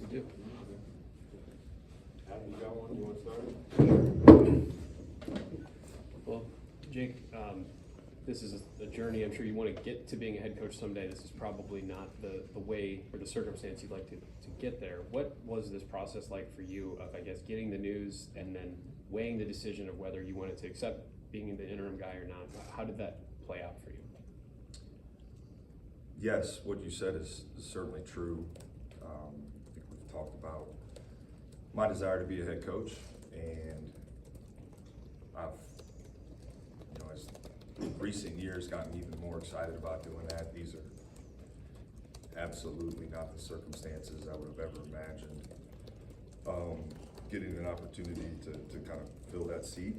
We do. Adam, you got one? You want to start? Well, Jake, this is a journey. I'm sure you want to get to being a head coach someday. This is probably not the way or the circumstance you'd like to get there. What was this process like for you of, I guess, getting the news and then weighing the decision of whether you wanted to accept being the interim guy or not? How did that play out for you? Yes, what you said is certainly true. I think we've talked about my desire to be a head coach, and I've, as recent years, gotten even more excited about doing that. These are absolutely not the circumstances I would have ever imagined. Getting an opportunity to kind of fill that seat.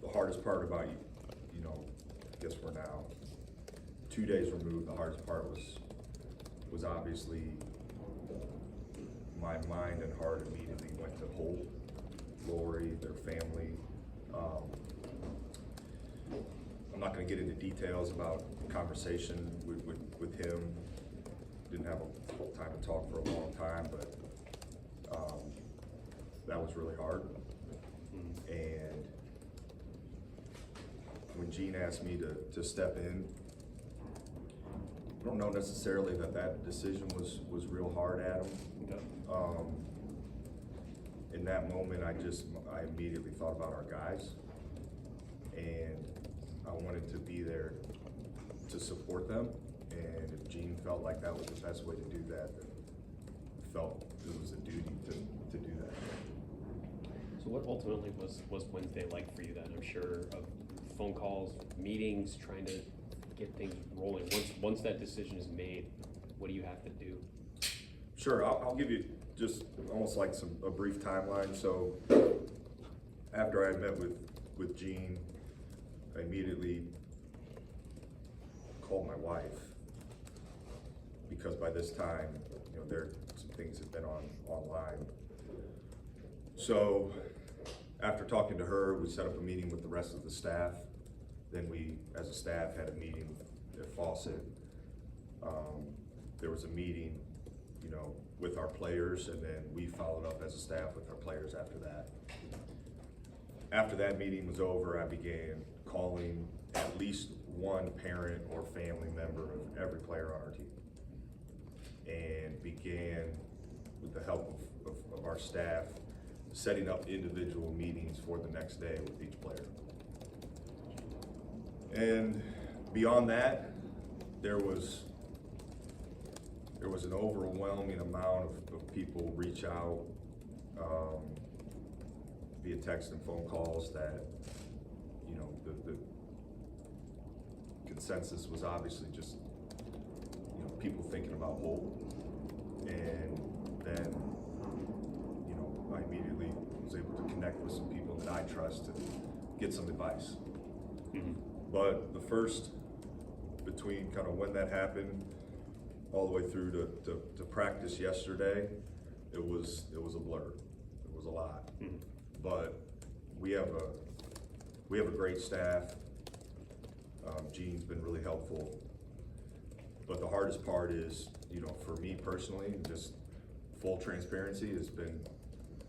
The hardest part about I guess we're now 2 days removed. The hardest part was obviously my mind and heart immediately went to Holt, Lori, their family. I'm not going to get into details about conversation with him. Didn't have a time to talk for a long time, but that was really hard. And when Gene asked me to step in, I don't know necessarily that decision was real hard, Adam. Okay. In that moment, I immediately thought about our guys, and I wanted to be there to support them. And if Gene felt like that was the best way to do that, then I felt it was a duty to do that. So what ultimately was Wednesday like for you then? I'm sure of phone calls, meetings, trying to get things rolling. Once that decision is made, what do you have to do? Sure, I'll give you just almost like a brief timeline. So after I met with Gene, I immediately called my wife, because by this time, some things had been online. So after talking to her, we set up a meeting with the rest of the staff. Then we, as a staff, had a meeting at Fawcett. There was a meeting, with our players, and then we followed up as a staff with our players after that. After that meeting was over, I began calling at least one parent or family member of every player on our team, and began, with the help of our staff, setting up individual meetings for the next day with each player. And beyond that, there was an overwhelming amount of people reach out via text and phone calls that, the consensus was obviously just, people thinking about Holt. And then, I immediately was able to connect with some people that I trust and get some advice. Mm-hmm. But the first, between kind of when that happened all the way through to practice yesterday, it was a blur. It was a lot. Mm-hmm. But we have a great staff. Gene's been really helpful. But the hardest part is, for me personally, just full transparency, has been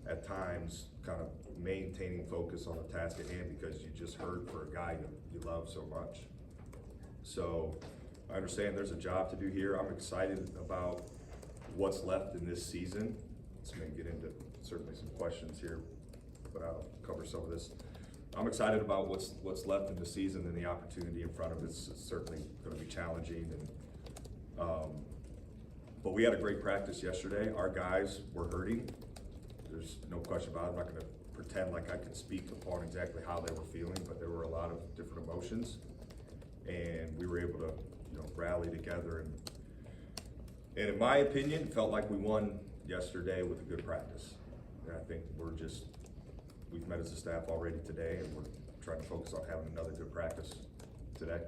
at times kind of maintaining focus on the task at hand, because you just heard for a guy you love so much. So I understand there's a job to do here. I'm excited about what's left in this season. Let's maybe get into certainly some questions here, but I'll cover some of this. I'm excited about what's left in the season, and the opportunity in front of us is certainly going to be challenging. But we had a great practice yesterday. Our guys were hurting. There's no question about it. I'm not going to pretend like I can speak upon exactly how they were feeling, but there were a lot of different emotions, and we were able to, rally together. And in my opinion, felt like we won yesterday with a good practice. And I think we've met as a staff already today, and we're trying to focus on having another good practice today.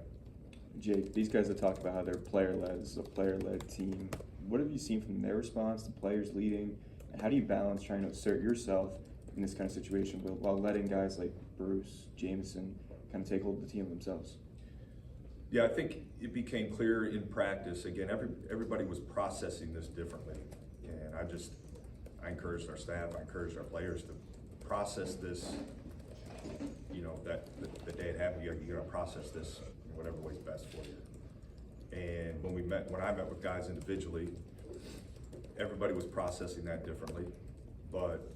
Jake, these guys have talked about how they're player-led. This is a player-led team. What have you seen from their response, the players leading, and how do you balance trying to assert yourself in this kind of situation while letting guys like Bruce, Jameson kind of take hold of the team themselves? Yeah, I think it became clear in practice, again, everybody was processing this differently. And I encouraged our staff, I encouraged our players to process this, you know, that the day it happened, you gotta process this in whatever way's best for you. And when I met with guys individually, everybody was processing that differently, but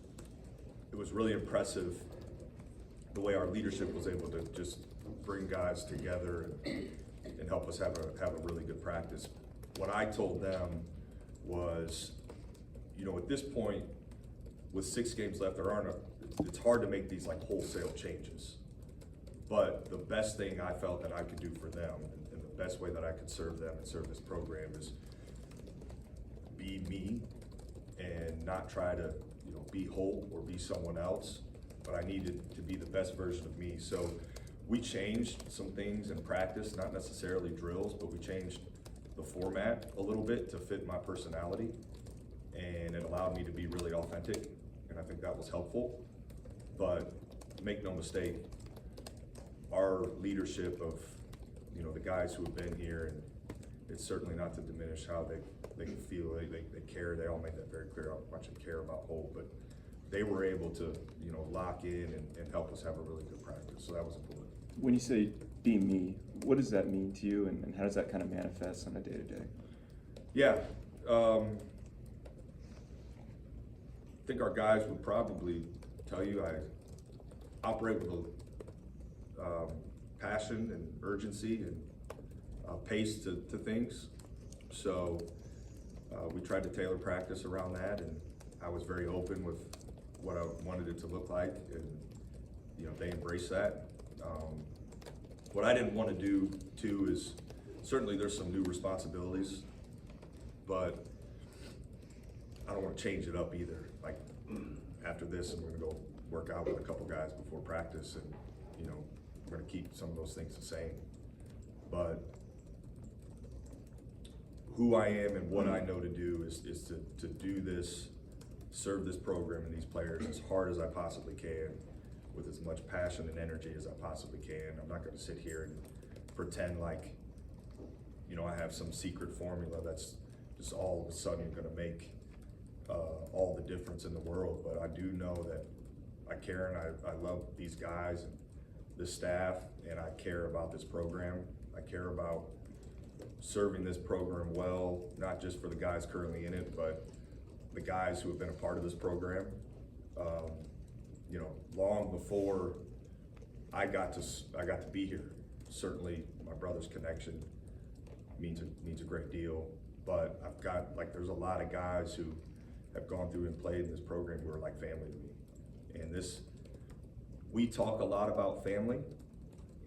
it was really impressive the way our leadership was able to just bring guys together and help us have a really good practice. What I told them was, you know, at this point, with 6 games left, it's hard to make these like wholesale changes. But the best thing I felt that I could do for them, and the best way that I could serve them and serve this program, is be me and not try to, you know, be Holt or be someone else, but I needed to be the best version of me. So we changed some things in practice, not necessarily drills, but we changed the format a little bit to fit my personality, and it allowed me to be really authentic, and I think that was helpful. But make no mistake, our leadership of, you know, the guys who have been here, and it's certainly not to diminish how they feel, they care, they all made that very clear how much they care about Holt, but they were able to, you know, lock in and help us have a really good practice, so that was important. When you say be me, what does that mean to you, and how does that kind of manifest on a day-to-day? Yeah, I think our guys would probably tell you I operate with a passion and urgency and pace to things. So we tried to tailor practice around that, and I was very open with what I wanted it to look like, and you know, they embraced that. What I didn't want to do too is, certainly there's some new responsibilities, but I don't want to change it up either. Like after this, I'm going to go work out with a couple guys before practice, and you know, we're going to keep some of those things the same. But who I am and what I know to do is to do this, serve this program and these players as hard as I possibly can, with as much passion and energy as I possibly can. I'm not going to sit here and pretend like, you know, I have some secret formula that's just all of a sudden going to make all the difference in the world. But I do know that I care, and I love these guys and this staff, and I care about this program. I care about serving this program well, not just for the guys currently in it, but the guys who have been a part of this program. You know, long before I got to be here. Certainly, my brother's connection means a great deal. But I've got, like, there's a lot of guys who have gone through and played in this program who are like family to me. And we talk a lot about family,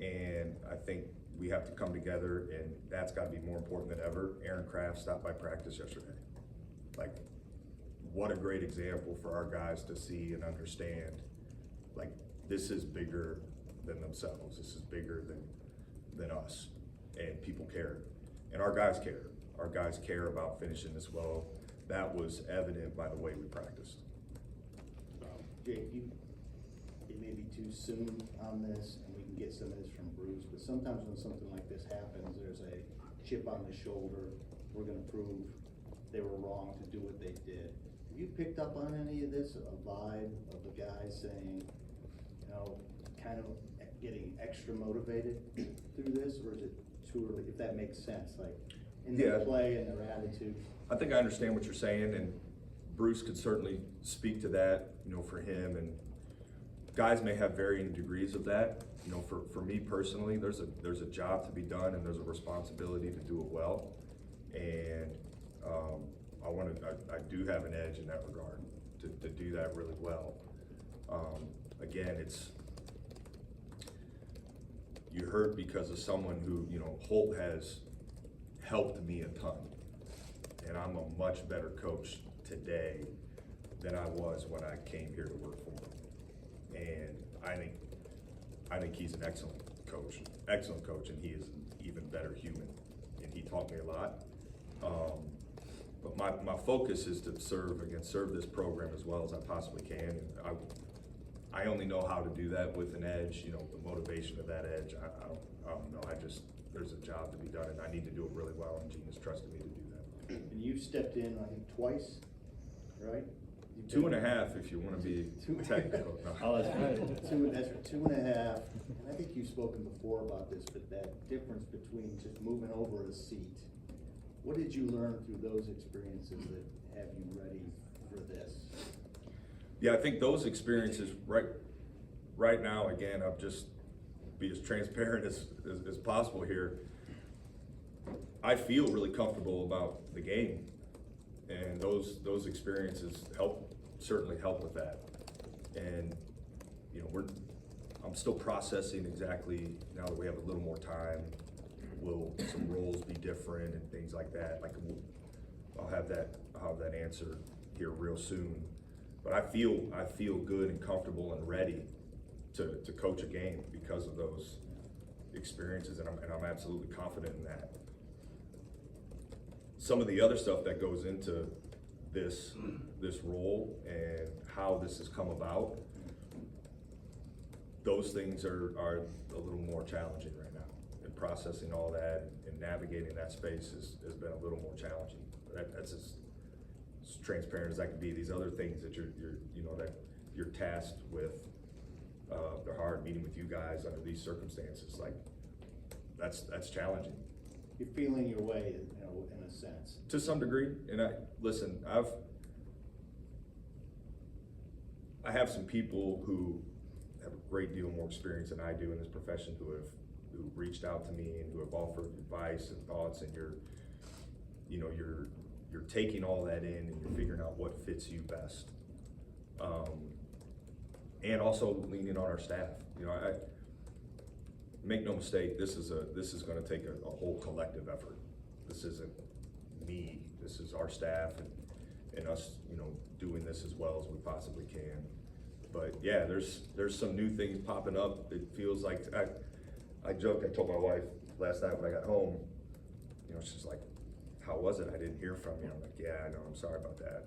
and I think we have to come together, and that's got to be more important than ever. Aaron Kraft stopped by practice yesterday. Like, what a great example for our guys to see and understand. Like, this is bigger than themselves. This is bigger than us, and people care, and our guys care. Our guys care about finishing this well. That was evident by the way we practiced. Jake, it may be too soon on this, and we can get some of this from Bruce, but sometimes when something like this happens, there's a chip on the shoulder. We're going to prove they were wrong to do what they did. Have you picked up on any of this, a vibe of the guys saying, you know, kind of getting extra motivated through this, or is it too early, if that makes sense, like in their play and their attitude? I think I understand what you're saying, and Bruce could certainly speak to that, you know, for him. And guys may have varying degrees of that. You know, for me personally, there's a job to be done, and there's a responsibility to do it well. And I do have an edge in that regard to do that really well. Again, you hurt because of someone who, you know, Holt has helped me a ton, and I'm a much better coach today than I was when I came here to work for him. And I think he's an excellent coach, and he is an even better human, and he taught me a lot. But my focus is to serve this program as well as I possibly can. And I only know how to do that with an edge, you know, the motivation of that edge. I don't know. there's a job to be done, and I need to do it really well, and Gina's trusted me to do that. And you've stepped in, I think, twice, right? You've 2.5 if you want to be technical. No. Oh, that's right. That's right, 2.5, and I think you've spoken before about this, but that difference between just moving over a seat, what did you learn through those experiences that have you ready for this? Yeah, I think those experiences right now, again, I'll just be as transparent as possible here. I feel really comfortable about the game, and those experiences certainly help with that. And you know, I'm still processing exactly now that we have a little more time. Will some roles be different and things like that? Like I'll have that answer here real soon. But I feel good and comfortable and ready to coach a game because of those experiences, and I'm absolutely confident in that. Some of the other stuff that goes into this role and how this has come about, those things are a little more challenging right now. And processing all that and navigating that space has been a little more challenging. That's as transparent as I can be. These other things that you're tasked with, they're hard. Meeting with you guys under these circumstances, like that's challenging. You're feeling your way, in a sense. To some degree, and I have some people who have a great deal more experience than I do in this profession who reached out to me and who have offered advice and thoughts, and you're taking all that in and you're figuring out what fits you best. And also leaning on our staff. I make no mistake, this is going to take a whole collective effort. This isn't me. This is our staff and us, doing this as well as we possibly can. But yeah, there's some new things popping up. It feels like I joked. I told my wife last night when I got home. She's like, "How was it? I didn't hear from you." I'm like, "Yeah, I know. I'm sorry about that."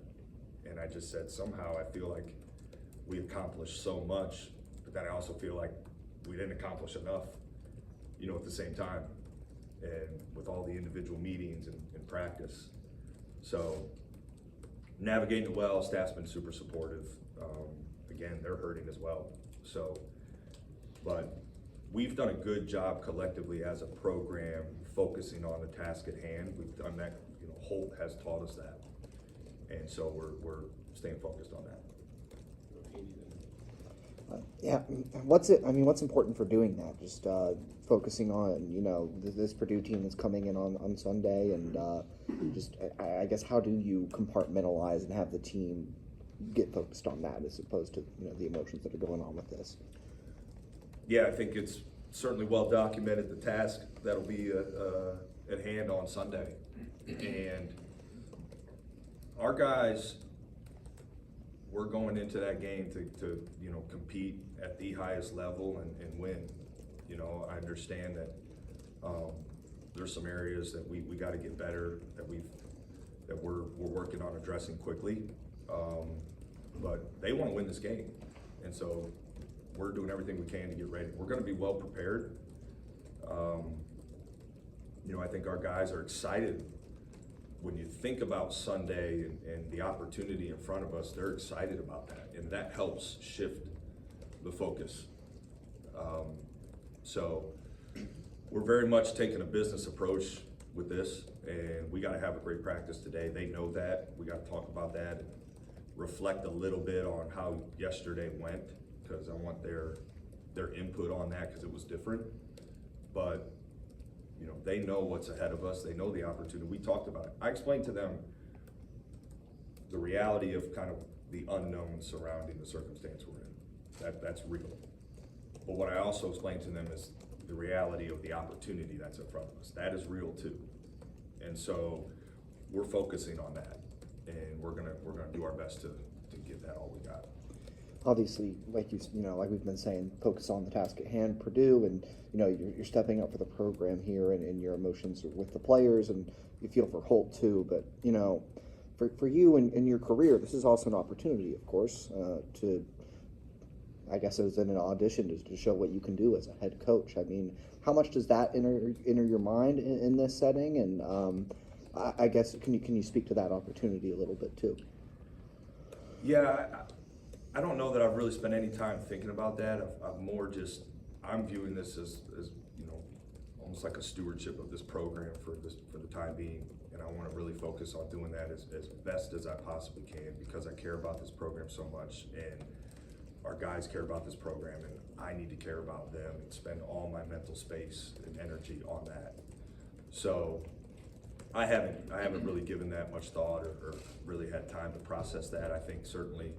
And I just said, somehow I feel like we accomplished so much, but then I also feel like we didn't accomplish enough, at the same time, and with all the individual meetings and practice. So navigating it well, staff's been super supportive. Again, they're hurting as well. So, but we've done a good job collectively as a program focusing on the task at hand. We've done that, Holt has taught us that. And so we're staying focused on that. Yeah, what's important for doing that? Just focusing on, this Purdue team that's coming in on Sunday, and I guess, how do you compartmentalize and have the team get focused on that as opposed to, the emotions that are going on with this? Yeah, I think it's certainly well documented, the task that'll be at hand on Sunday. And our guys, we're going into that game to compete at the highest level and win. I understand that there's some areas that we got to get better, that we're working on addressing quickly. But they want to win this game, and so we're doing everything we can to get ready. We're going to be well prepared. I think our guys are excited. When you think about Sunday and the opportunity in front of us, they're excited about that, and that helps shift the focus. So we're very much taking a business approach with this, and we got to have a great practice today. They know that. We got to talk about that and reflect a little bit on how yesterday went, because I want their input on that, because it was different. But they know what's ahead of us. They know the opportunity. We talked about it. I explained to them the reality of kind of the unknown surrounding the circumstance we're in. That's real. But what I also explained to them is the reality of the opportunity that's in front of us. That is real too. And so we're focusing on that, and we're gonna do our best to give that all we got. Obviously, like we've been saying, focus on the task at hand, Purdue, and you're stepping up for the program here, and your emotions with the players, and you feel for Holt too. But for you and your career, this is also an opportunity, of course, to I guess as an audition to show what you can do as a head coach. I mean, how much does that enter your mind in this setting? And I guess can you speak to that opportunity a little bit too? Yeah, I don't know that I've really spent any time thinking about that. I've more just, I'm viewing this as you know, almost like a stewardship of this program for the time being. And I want to really focus on doing that as best as I possibly can, because I care about this program so much, and our guys care about this program, and I need to care about them and spend all my mental space and energy on that. So I haven't really given that much thought or really had time to process that. I think certainly,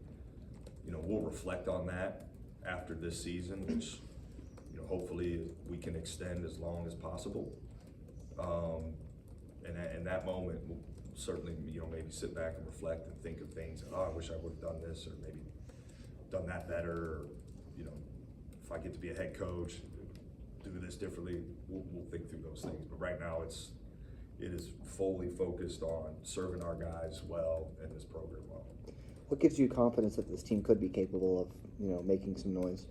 you know, we'll reflect on that after this season, which, you know, hopefully we can extend as long as possible. And that moment, we'll certainly, you know, maybe sit back and reflect and think of things. Oh, I wish I would have done this, or maybe done that better. Or, you know, if I get to be a head coach, do this differently. We'll think through those things. But right now, it is fully focused on serving our guys well and this program well. What gives you confidence that this team could be capable of, you know, making some noise?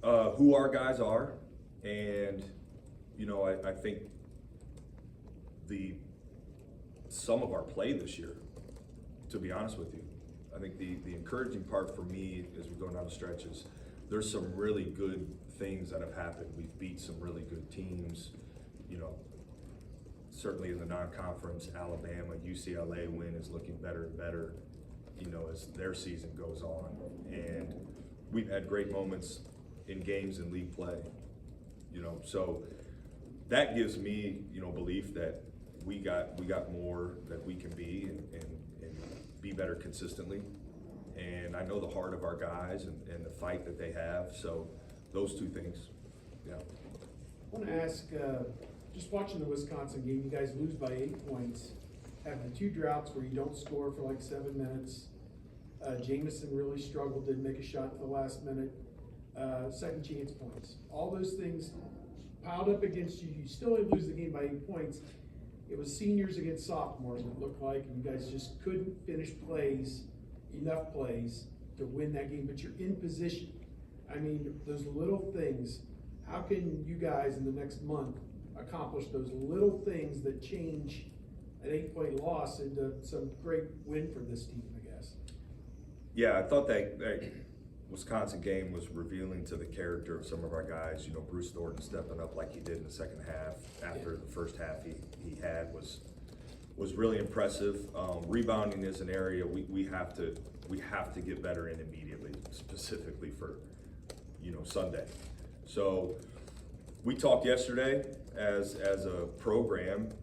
Who our guys are, and, you know, I think some of our play this year, to be honest with you. I think the encouraging part for me as we go down the stretches, there's some really good things that have happened. We've beat some really good teams, you know, certainly in the non-conference. Alabama, UCLA win is looking better and better, you know, as their season goes on. And we've had great moments in games and league play, you know, so that gives me, you know, belief that we got more that we can be and be better consistently. And I know the heart of our guys and the fight that they have. So those two things, yeah. I want to ask, just watching the Wisconsin game, you guys lose by 8 points, have the 2 droughts where you don't score for like 7 minutes. Jamison really struggled, didn't make a shot at the last minute. Second chance points. All those things piled up against you. You still lose the game by 8 points. It was seniors against sophomores, it looked like, and you guys just couldn't finish enough plays to win that game, but you're in position. I mean, those little things, how can you guys in the next month accomplish those little things that change an 8-point loss into some great win for this team, I guess? Yeah, I thought that Wisconsin game was revealing to the character of some of our guys. You know, Bruce Thornton stepping up like he did in the second half after the first half he had was really impressive. Rebounding is an area we have to get better in immediately, specifically for, you know, Sunday. So we talked yesterday as a program,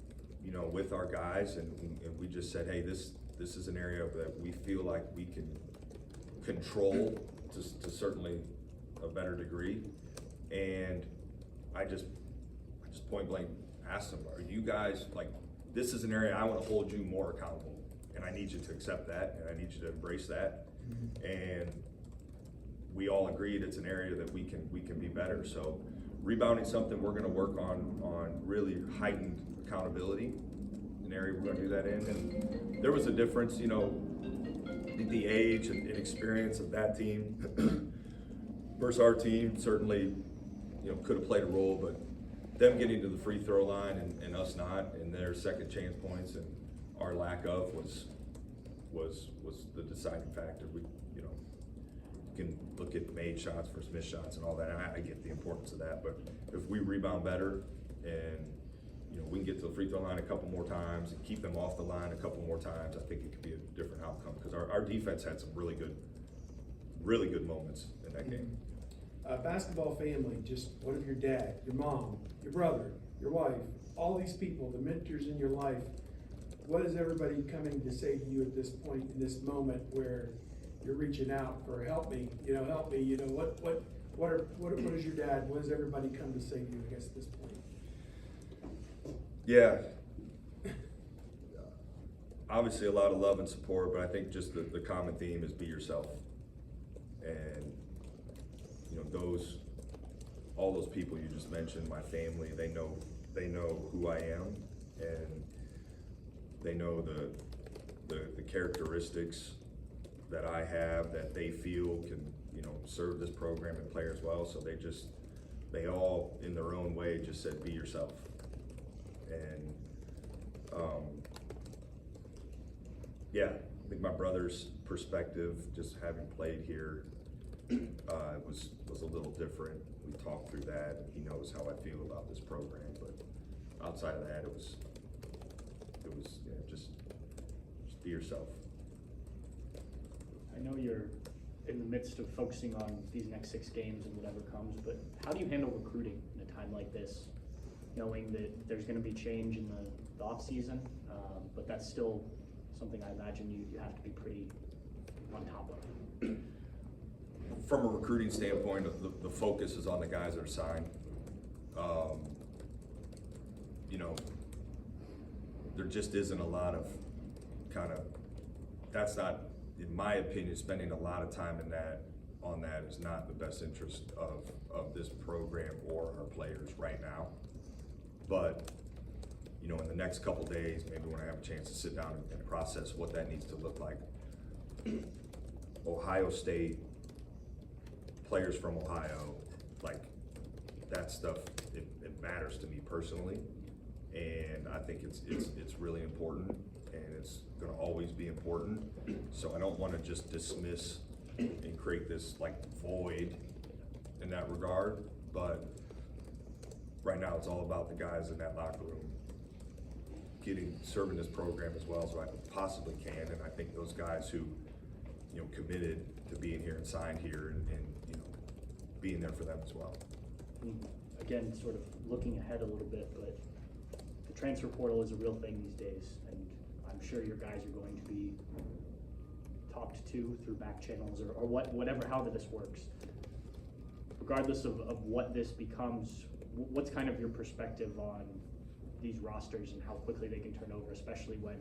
you know, with our guys, and we just said, hey, this is an area that we feel like we can control to certainly a better degree. And I just point blank asked them, are you guys, like, this is an area I want to hold you more accountable, and I need you to accept that, and I need you to embrace that. And we all agreed it's an area that we can be better. So rebounding something we're going to work on really heightened accountability, an area we're going to do that in. And there was a difference, you know, the age and experience of that team versus our team certainly, you know, could have played a role, but them getting to the free throw line and us not, and their second chance points and our lack of was the deciding factor. We, you know, you can look at made shots versus missed shots and all that, and I get the importance of that, but if we rebound better and, you know, we can get to the free throw line a couple more times and keep them off the line a couple more times, I think it could be a different outcome, because our defense had some really good moments in that game. Basketball family, just what of your dad, your mom, your brother, your wife, all these people, the mentors in your life, what is everybody coming to say to you at this point, in this moment where you're reaching out for help me, you know, what is your dad, what does everybody come to say to you, I guess, at this point? Yeah. Obviously a lot of love and support, but I think just the common theme is be yourself. And, you know, all those people you just mentioned, my family, they know who I am, and they know the characteristics that I have that they feel can, you know, serve this program and players well. So they all in their own way just said, be yourself. And yeah, I think my brother's perspective, just having played here, was a little different. We talked through that. He knows how I feel about this program, but outside of that, it was yeah, just be yourself. I know you're in the midst of focusing on these next 6 games and whatever comes, but how do you handle recruiting in a time like this, knowing that there's going to be change in the off season, but that's still something I imagine you have to be pretty on top of? From a recruiting standpoint, the focus is on the guys that are signed. You know, there just isn't a lot of that's not, in my opinion, spending a lot of time on that is not the best interest of this program or our players right now. But, you know, in the next couple days, maybe when I have a chance to sit down and process what that needs to look like. Ohio State, players from Ohio, like that stuff, it matters to me personally. And I think it's really important, and it's gonna always be important. So I don't wanna just dismiss and create this like void in that regard, but right now it's all about the guys in that locker room serving this program as well as I possibly can. And I think those guys who, you know, committed to being here and signed here and you know, being there for them as well. Again, sort of looking ahead a little bit, but the transfer portal is a real thing these days, and I'm sure your guys are going to be talked to through back channels or whatever, however this works. Regardless of what this becomes, what's kind of your perspective on these rosters and how quickly they can turn over, especially when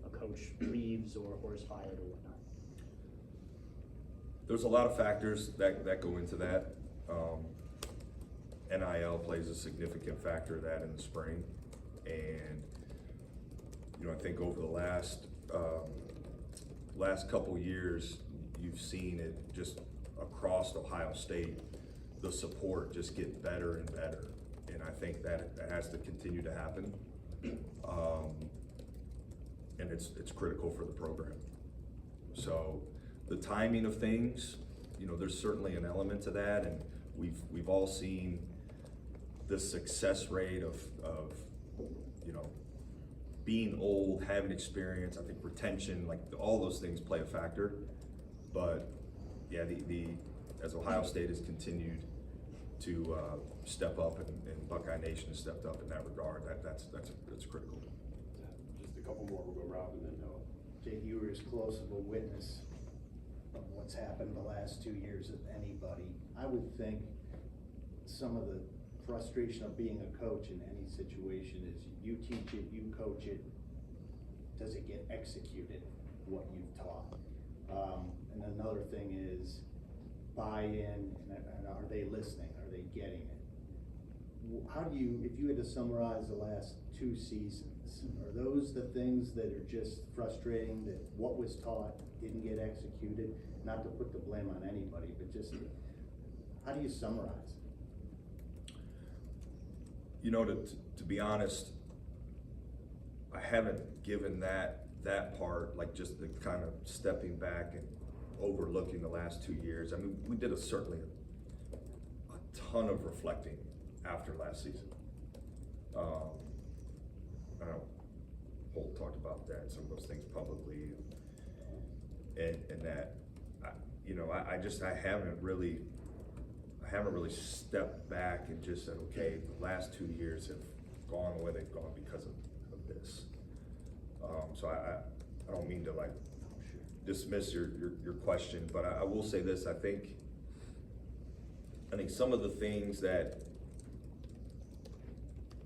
a coach leaves or is fired or whatnot? There's a lot of factors that go into that. NIL plays a significant factor of that in the spring. And, you know, I think over the last couple years, you've seen it just across Ohio State, the support just get better and better. And I think that has to continue to happen. And it's critical for the program. So the timing of things, you know, there's certainly an element to that, and we've all seen the success rate of you know, being old, having experience. I think retention, like all those things play a factor. But yeah, as Ohio State has continued to step up, and Buckeye Nation has stepped up in that regard, that's critical. Just a couple more, we'll go Rob and then Noah. Jake, you were as close of a witness of what's happened the last 2 years as anybody. I would think some of the frustration of being a coach in any situation is you teach it, you coach it, does it get executed, what you've taught? And another thing is buy-in, and are they listening, are they getting it? How do you, if you had to summarize the last 2 seasons, are those the things that are just frustrating, that what was taught didn't get executed? Not to put the blame on anybody, but just how do you summarize? You know, to be honest, I haven't given that part, like just the kind of stepping back and overlooking the last 2 years. I mean, we did certainly a ton of reflecting after last season. I know Holt talked about that, some of those things publicly, and that, you know, I haven't really stepped back and just said, okay, the last 2 years have gone the way they've gone because of this. So I don't mean to like dismiss your question, but I will say this. I think some of the things that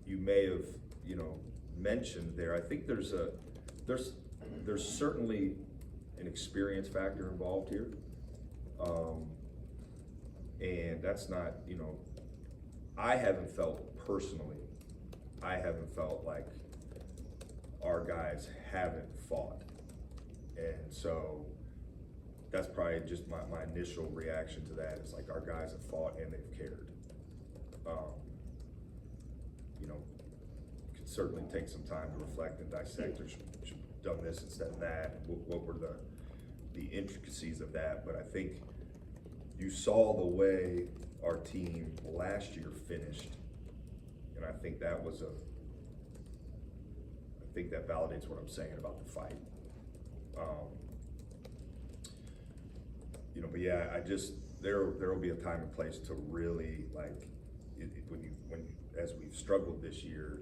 you may have, you know, mentioned there, I think there's certainly an experience factor involved here. And that's not, you know, I haven't felt like our guys haven't fought. And so that's probably just my initial reaction to that is like our guys have fought and they've cared. You know, could certainly take some time to reflect and dissect, or should have done this instead of that. What were the intricacies of that? But I think you saw the way our team last year finished, and I think that was I think that validates what I'm saying about the fight. You know, but yeah, there will be a time and place to really like as we've struggled this year,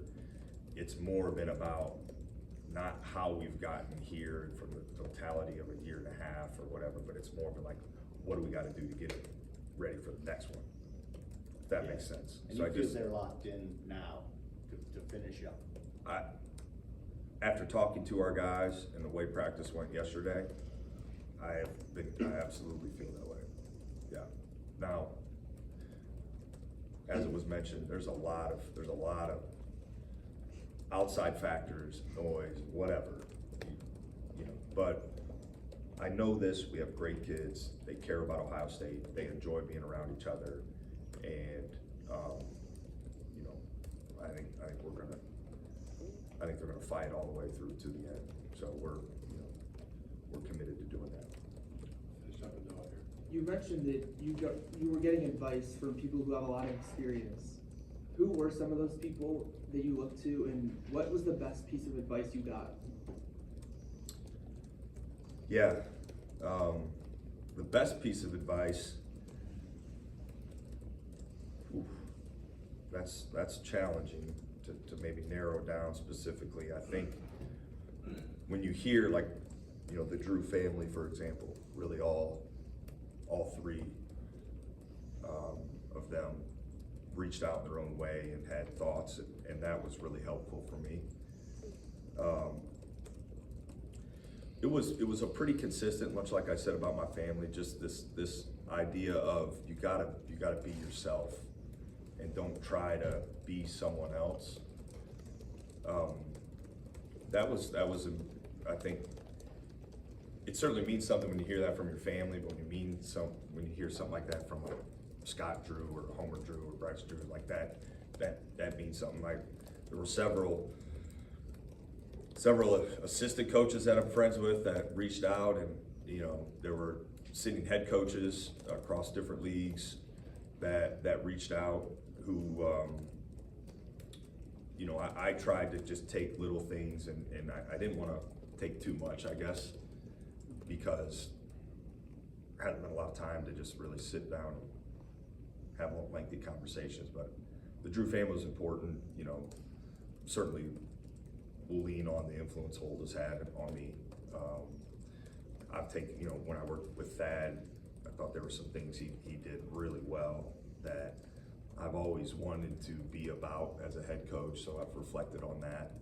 it's more been about not how we've gotten here from the totality of a year and a half or whatever, but it's more of like, what do we got to do to get it ready for the next one? If that makes sense. And So you feel they're locked in now to finish up? After talking to our guys and the way practice went yesterday, I absolutely feel that way. Yeah. Now, as it was mentioned, there's a lot of outside factors, noise, whatever, you know, but I know this, we have great kids, they care about Ohio State, they enjoy being around each other, and, you know, I think they're gonna fight all the way through to the end. So we're committed to doing that. Finish up and do it here. You mentioned that you were getting advice from people who have a lot of experience. Who were some of those people that you looked to, and what was the best piece of advice you got? Yeah, the best piece of advice, that's challenging to maybe narrow down specifically. I think when you hear, like, you know, the Drew family, for example, really all three of them reached out in their own way and had thoughts, and that was really helpful for me. It was a pretty consistent, much like I said about my family, just this idea of you gotta be yourself and don't try to be someone else. That was I think it certainly means something when you hear that from your family, but when you hear something like that from Scott Drew or Homer Drew or Bryce Drew, like that means something. Like, there were several assistant coaches that I'm friends with that reached out, and you know, there were sitting head coaches across different leagues that reached out who you know, I tried to just take little things, and I didn't want to take too much, I guess, because I hadn't had a lot of time to just really sit down and have lengthy conversations. But the Drew family was important, you know, certainly will lean on the influence Holt has had on me. I've taken, you know, when I worked with Thad, I thought there were some things he did really well that I've always wanted to be about as a head coach, so I've reflected on that.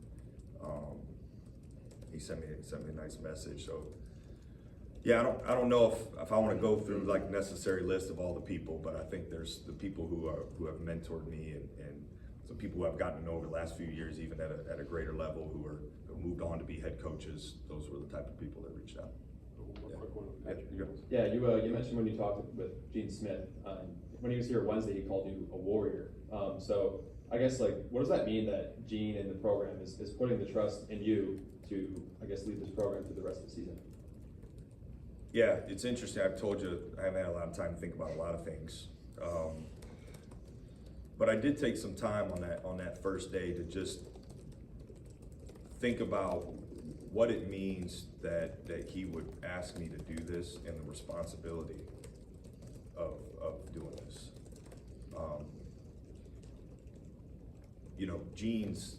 He sent me a nice message. So yeah, I don't know if I want to go through like necessary list of all the people, but I think there's the people who have mentored me, and some people who I've gotten to know over the last few years, even at a greater level, who moved on to be head coaches. Those were the type of people that reached out. One quick one. Yeah, you go. Yeah, you mentioned when you talked with Gene Smith, when he was here Wednesday, he called you a warrior. So I guess, like, what does that mean that Gene and the program is putting the trust in you to, I guess, lead this program through the rest of the season? Yeah, it's interesting. I've told you I haven't had a lot of time to think about a lot of things. But I did take some time on that first day to just think about what it means that he would ask me to do this, and the responsibility of doing this. You know, Gene's,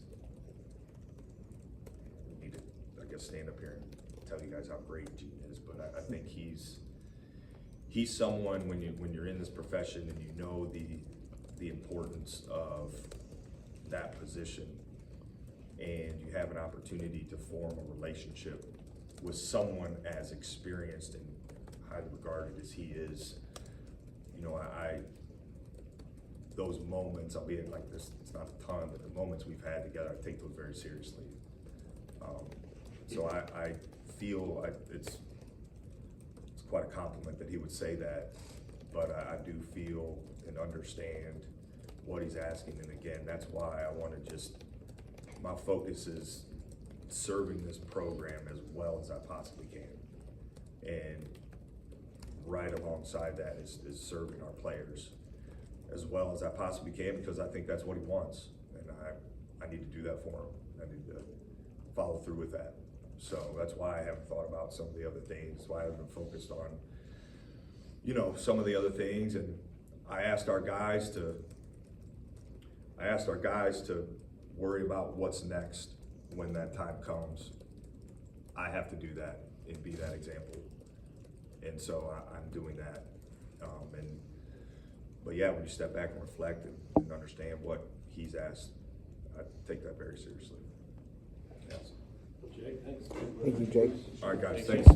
I need to, I guess, stand up here and tell you guys how great Gene is, but I think he's someone, when you're in this profession and you know the importance of that position, and you have an opportunity to form a relationship with someone as experienced and highly regarded as he is, you know, those moments, albeit like this, it's not a ton, but the moments we've had together, I take those very seriously. So I feel it's quite a compliment that he would say that, but I do feel and understand what he's asking, and again, that's why I want to just, my focus is serving this program as well as I possibly can. And right alongside that is serving our players as well as I possibly can, because I think that's what he wants. And I need to do that for him. I need to follow through with that. So that's why I haven't thought about some of the other things, why I haven't been focused on, you know, some of the other things. And I asked our guys to worry about what's next when that time comes. I have to do that and be that example. And so I'm doing that. But yeah, when you step back and reflect and understand what he's asked, I take that very seriously. Yes. Jake, thanks. Thank you, Jake. All right, guys, Thanks. thanks.